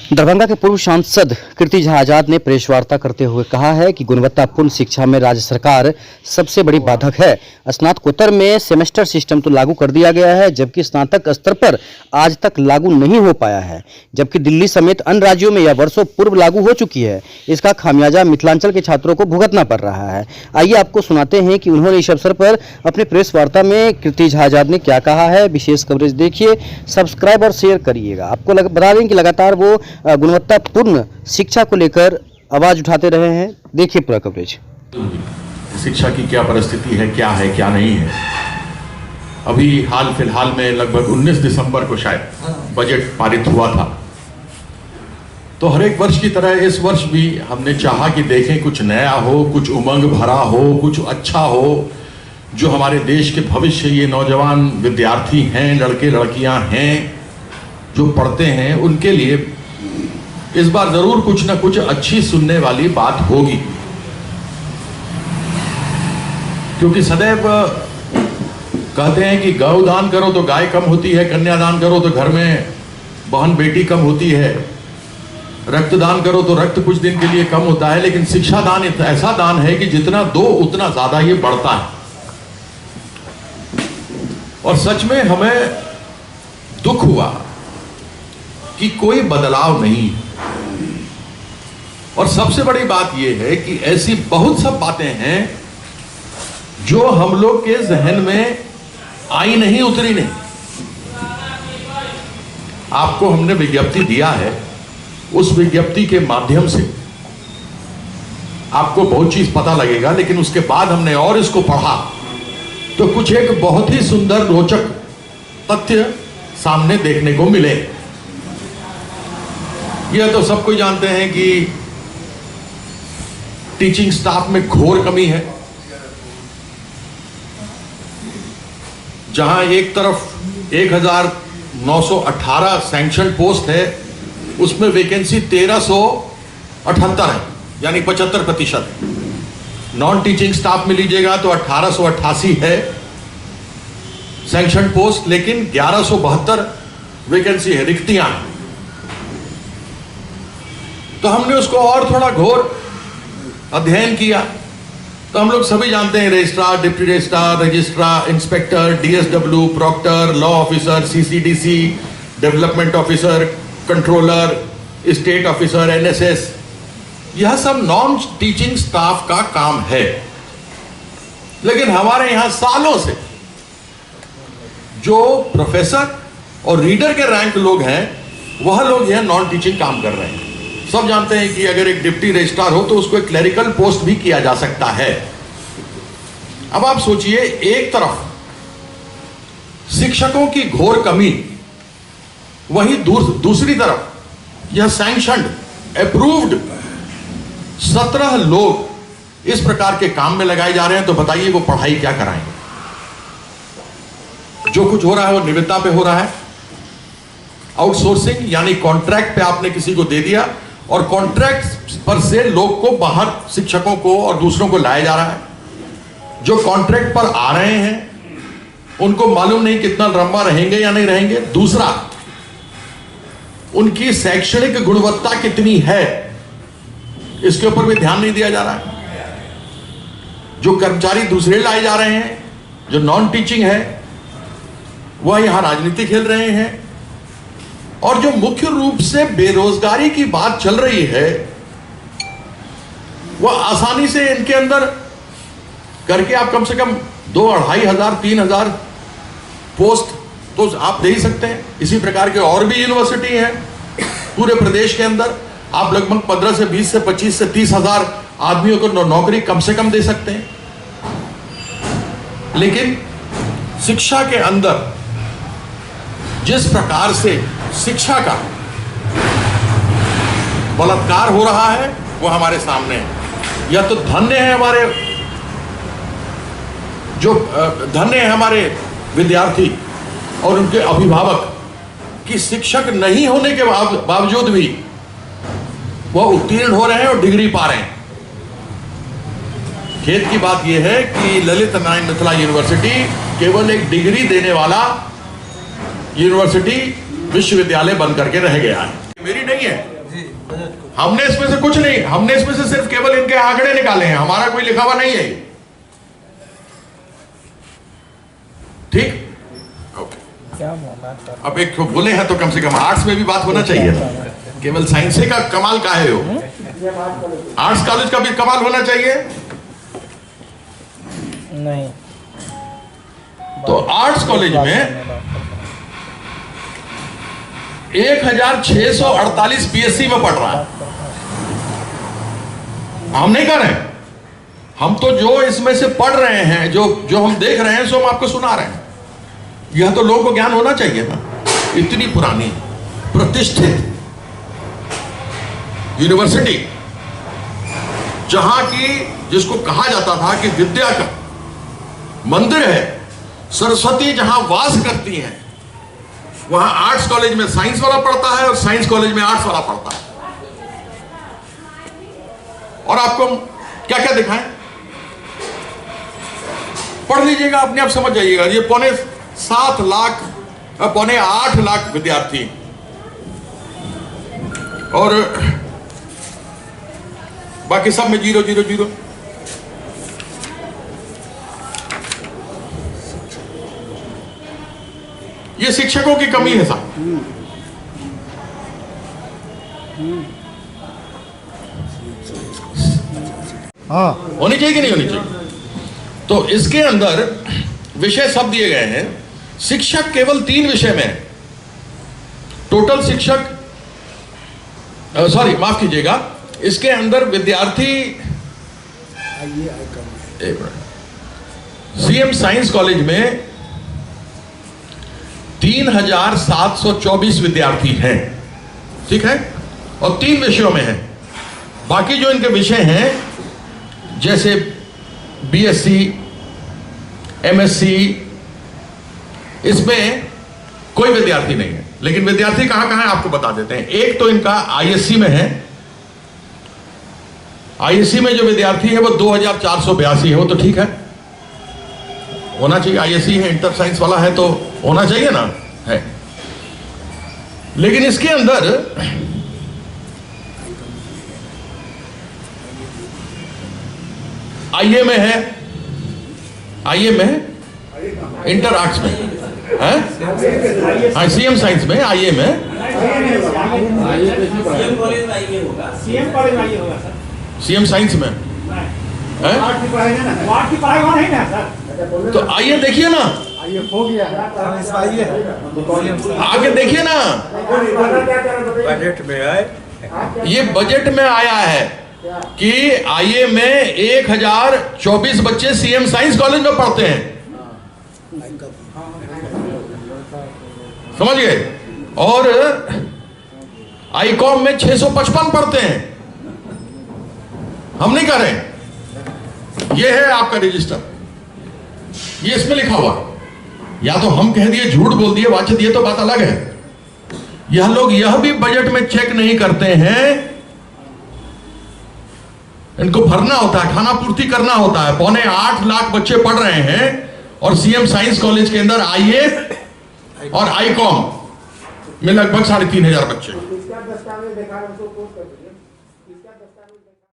दरभंगा के पूर्व सांसद कीर्ति झा आजाद ने प्रेस वार्ता करते हुए कहा है कि गुणवत्तापूर्ण शिक्षा में राज्य सरकार सबसे बड़ी बाधक है। स्नातकोत्तर में सेमेस्टर सिस्टम तो लागू कर दिया गया है, जबकि स्नातक स्तर पर आज तक लागू नहीं हो पाया है, जबकि दिल्ली समेत अन्य राज्यों में यह वर्षों पूर्व लागू हो चुकी है। इसका खामियाजा मिथिलांचल के छात्रों को भुगतना पड़ रहा है। आइए आपको सुनाते हैं कि उन्होंने इस अवसर पर अपने प्रेस वार्ता में कीर्ति झा आजाद ने क्या कहा है। विशेष कवरेज देखिए, सब्सक्राइब और शेयर करिएगा। आपको बता दें कि लगातार वो गुणवत्तापूर्ण शिक्षा को लेकर आवाज उठाते रहे हैं। देखिए पूरा कवरेज। शिक्षा की क्या परिस्थिति है क्या नहीं है। अभी हाल फिलहाल में लगभग 19 दिसंबर को शायद बजट पारित हुआ था। तो हर एक वर्ष की तरह इस वर्ष भी हमने चाहा कि देखें कुछ नया हो, कुछ उमंग भरा हो, कुछ अच्छा हो, जो हमारे देश के भविष्य ये नौजवान विद्यार्थी हैं, लड़के लड़कियां हैं जो पढ़ते हैं, उनके लिए इस बार जरूर कुछ ना कुछ अच्छी सुनने वाली बात होगी। क्योंकि सदैव कहते हैं कि गौ दान करो तो गाय कम होती है, कन्यादान करो तो घर में बहन बेटी कम होती है, रक्तदान करो तो रक्त कुछ दिन के लिए कम होता है, लेकिन शिक्षा दान ऐसा दान है कि जितना दो उतना ज्यादा ये बढ़ता है। और सच में हमें दुख हुआ कि कोई बदलाव नहीं। और सबसे बड़ी बात यह है कि ऐसी बहुत सब बातें हैं जो हम लोग के जहन में आई नहीं, उतरी नहीं। आपको हमने विज्ञप्ति दिया है, उस विज्ञप्ति के माध्यम से आपको बहुत चीज पता लगेगा, लेकिन उसके बाद हमने और इसको पढ़ा तो कुछ एक बहुत ही सुंदर रोचक तथ्य सामने देखने को मिले। यह तो सब कोई जानते हैं कि टीचिंग स्टाफ में घोर कमी है। जहां एक तरफ 1918 सैंक्शन पोस्ट है, उसमें वैकेंसी 1378 है, यानी 75%। नॉन टीचिंग स्टाफ में लीजिएगा तो 1888 है सैंक्शन पोस्ट, लेकिन 1172 वैकेंसी है, रिक्तियां हैं। तो हमने उसको और थोड़ा घोर अध्ययन किया तो हम लोग सभी जानते हैं registrar, deputy registrar, registrar, inspector, DSW, proctor, law officer, CCDC, development officer, controller, state officer, NSS, यह सब नॉन टीचिंग स्टाफ का काम है। लेकिन हमारे यहां सालों से जो प्रोफेसर और रीडर के रैंक लोग हैं, वह लोग यह नॉन टीचिंग काम कर रहे हैं। सब जानते हैं कि अगर एक डिप्टी रजिस्ट्रार हो तो उसको एक क्लरिकल पोस्ट भी किया जा सकता है। अब आप सोचिए, एक तरफ शिक्षकों की घोर कमी, वहीं दूसरी तरफ यह सैंक्शनड, अप्रूव्ड 17 लोग इस प्रकार के काम में लगाए जा रहे हैं। तो बताइए वो पढ़ाई क्या कराएंगे। जो कुछ हो रहा है वो निविदा पे हो रहा है, आउटसोर्सिंग, यानी कॉन्ट्रैक्ट पे आपने किसी को दे दिया और कॉन्ट्रैक्ट पर से लोग को बाहर, शिक्षकों को और दूसरों को लाया जा रहा है। जो कॉन्ट्रैक्ट पर आ रहे हैं उनको मालूम नहीं कितना लंबा रहेंगे या नहीं रहेंगे। दूसरा, उनकी शैक्षणिक गुणवत्ता कितनी है, इसके ऊपर भी ध्यान नहीं दिया जा रहा है। जो कर्मचारी दूसरे लाए जा रहे हैं, जो नॉन टीचिंग है, वह यहां राजनीति खेल रहे हैं। और जो मुख्य रूप से बेरोजगारी की बात चल रही है, वह आसानी से इनके अंदर करके आप कम से कम 2,500, 3,000 पोस्ट तो आप दे ही सकते हैं। इसी प्रकार के और भी यूनिवर्सिटी हैं पूरे प्रदेश के अंदर। आप लगभग 15 से 20 से 25 से 30,000 आदमियों को नौकरी कम से कम दे सकते हैं। लेकिन शिक्षा के अंदर जिस प्रकार से शिक्षा का बलात्कार हो रहा है, वो हमारे सामने है। या तो धन्य है हमारे विद्यार्थी और उनके अभिभावक कि शिक्षक नहीं होने के बावजूद भी वह उत्तीर्ण हो रहे हैं और डिग्री पा रहे हैं। खेद की बात यह है कि ललित नारायण मिथिला यूनिवर्सिटी केवल एक डिग्री देने वाला यूनिवर्सिटी, विश्वविद्यालय बन करके रह गया है। मेरी नहीं है, हमने इसमें से कुछ नहीं, हमने इसमें से सिर्फ केवल इनके आंकड़े निकाले हैं, हमारा कोई लिखा हुआ नहीं है ये। ठीक, क्या बोला सर? अब एक बोले हैं तो कम से कम आर्ट्स में भी बात होना चाहिए, केवल साइंस का कमाल का है हो, आर्ट्स कॉलेज का भी कमाल होना चाहिए। नहीं, तो आर्ट्स कॉलेज में 1648 बीएससी में पढ़ रहा है। हम नहीं कर रहे हैं, हम तो जो इसमें से पढ़ रहे हैं, जो हम देख रहे हैं, सो हम आपको सुना रहे हैं। यह तो लोगों को ज्ञान होना चाहिए ना। इतनी पुरानी प्रतिष्ठित यूनिवर्सिटी, जहां की जिसको कहा जाता था कि विद्या का मंदिर है, सरस्वती जहां वास करती हैं, वहां आर्ट्स कॉलेज में साइंस वाला पढ़ता है और साइंस कॉलेज में आर्ट्स वाला पढ़ता है। और आपको क्या क्या दिखाएं, पढ़ लीजिएगा, अपने आप समझ जाइएगा। ये 7.25 लाख, 8.25 लाख विद्यार्थी और बाकी सब में 0 0 0। ये शिक्षकों की कमी है साहब। हाँ, होनी चाहिए कि नहीं होनी चाहिए? तो इसके अंदर विषय सब दिए गए हैं। शिक्षक केवल 3 विषय में है। टोटल शिक्षक, सॉरी माफ कीजिएगा, इसके अंदर विद्यार्थी, सीएम साइंस कॉलेज में 3724 विद्यार्थी हैं, ठीक है, और 3 विषयों में हैं। बाकी जो इनके विषय हैं, जैसे बीएससी, एमएससी, इसमें कोई विद्यार्थी नहीं है। लेकिन विद्यार्थी कहां कहां है आपको बता देते हैं। एक तो इनका आईएससी में है। आईएससी में जो विद्यार्थी है वो 2482 है, वो तो ठीक है, होना चाहिए। आईएससी है, इंटर साइंस वाला है तो होना चाहिए ना, है। लेकिन इसके अंदर आईए में है, आईए में, इंटर आर्ट्स में है, हाँ सीएम साइंस में, आईए में, सीएम साइंस में है। तो आइए देखिए ना, आगे देखिए ना, बजट में आए, ये बजट में आया है कि आईए में 1024 बच्चे सीएम साइंस कॉलेज में पढ़ते हैं, समझ गए, और आईकॉम में 655 पढ़ते हैं। हम नहीं कर रहे, ये है आपका रजिस्टर, ये इसमें लिखा हुआ। या तो हम कह दिए, झूठ बोल दिए, वाचित, ये तो बात अलग है। यह लोग यह भी बजट में चेक नहीं करते हैं, इनको भरना होता है, खाना पूर्ति करना होता है। 8.25 लाख बच्चे पढ़ रहे हैं और सीएम साइंस कॉलेज के अंदर आईए और आईकॉम में लगभग 3500 बच्चे।